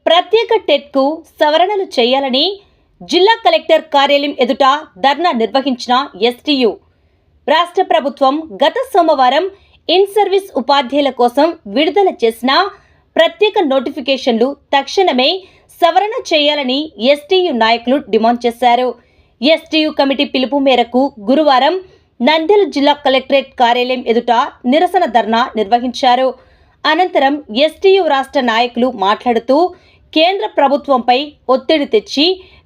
ప్రత్యేక టెట్కు సవరణలు చేయాలని జిల్లా కలెక్టర్ కార్యాలయం ఎదుట ధర్నా నిర్వహించిన ఎస్టీయూ. రాష్ట్ర ప్రభుత్వం గత సోమవారం ఇన్ సర్వీస్ ఉపాధ్యాయుల కోసం విడుదల చేసిన ప్రత్యేక నోటిఫికేషన్లు తక్షణమే సవరణ చేయాలని ఎస్టీయూ నాయకులు డిమాండ్ చేశారు. ఎస్టీయూ కమిటీ పిలుపు మేరకు గురువారం నంద్యాల జిల్లా కలెక్టరేట్ కార్యాలయం ఎదుట నిరసన ధర్నా నిర్వహించారు. అనంతరం ఎస్టీయూ రాష్ట్ర నాయకులు మాట్లాడుతూ కేంద్ర ప్రభుత్వంపై ఒత్తిడి తెచ్చి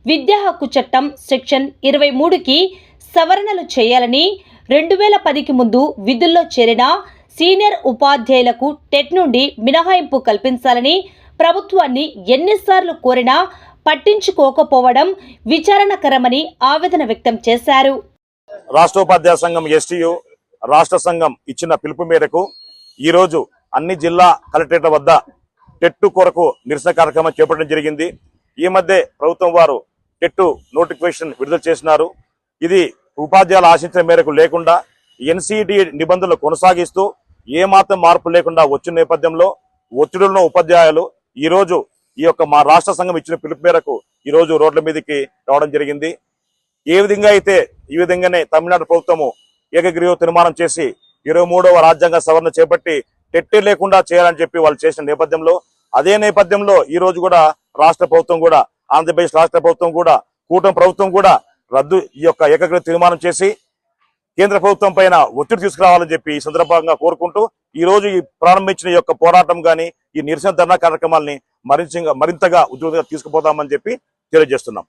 విద్యా హక్కు చట్టం సెక్షన్ 23కి సవరణలు చేయాలని, 2010కి ముందు విధుల్లో చేరిన సీనియర్ ఉపాధ్యాయులకు టెట్ నుండి మినహాయింపు కల్పించాలని ప్రభుత్వాన్ని ఎన్నిసార్లు కోరినా పట్టించుకోకపోవడం విచారణకరమని ఆవేదన వ్యక్తం చేశారు. రాష్ట్రోపాధ్యాయ సంఘం ఎస్టీయూ రాష్ట్ర సంఘం ఇచ్చిన పిలుపు మేరకు ఈరోజు అన్ని జిల్లా కలెక్టరేట్ల వద్ద టెట్ కొరకు నిరసన కార్యక్రమం చేపట్టడం జరిగింది. ఈ మధ్య ప్రభుత్వం వారు టెట్ నోటిఫికేషన్ విడుదల చేసినారు. ఇది ఉపాధ్యాయులు ఆశించిన మేరకు లేకుండా ఎన్సీటీ నిబంధనలు కొనసాగిస్తూ ఏమాత్రం మార్పు లేకుండా వచ్చిన నేపథ్యంలో ఒత్తిడున్న ఉపాధ్యాయులు ఈరోజు మా రాష్ట్ర సంఘం ఇచ్చిన పిలుపు మేరకు ఈరోజు రోడ్ల మీదకి రావడం జరిగింది. ఏ విధంగా అయితే ఈ విధంగానే తమిళనాడు ప్రభుత్వము ఏకగ్రీవ తీర్మానం చేసి 23వ రాజ్యాంగ సవరణ చేపట్టి టెట్ లేకుండా చేయాలని చెప్పి వాళ్ళు చేసిన నేపథ్యంలో, అదే నేపథ్యంలో ఈ రోజు కూడా రాష్ట్ర ప్రభుత్వం కూడా, ఆంధ్రప్రదేశ్ రాష్ట్ర ప్రభుత్వం కూడా, కూటమి ప్రభుత్వం కూడా ఏకగ్రీవ తీర్మానం చేసి కేంద్ర ప్రభుత్వం పైన ఒత్తిడి తీసుకురావాలని చెప్పి ఈ సందర్భంగా కోరుకుంటూ ఈ రోజు ఈ ప్రారంభించిన పోరాటం గాని ఈ నిరసన ధర్నా కార్యక్రమాల్ని మరింతగా ఉద్యోగంగా తీసుకుపోతామని చెప్పి తెలియజేస్తున్నాం.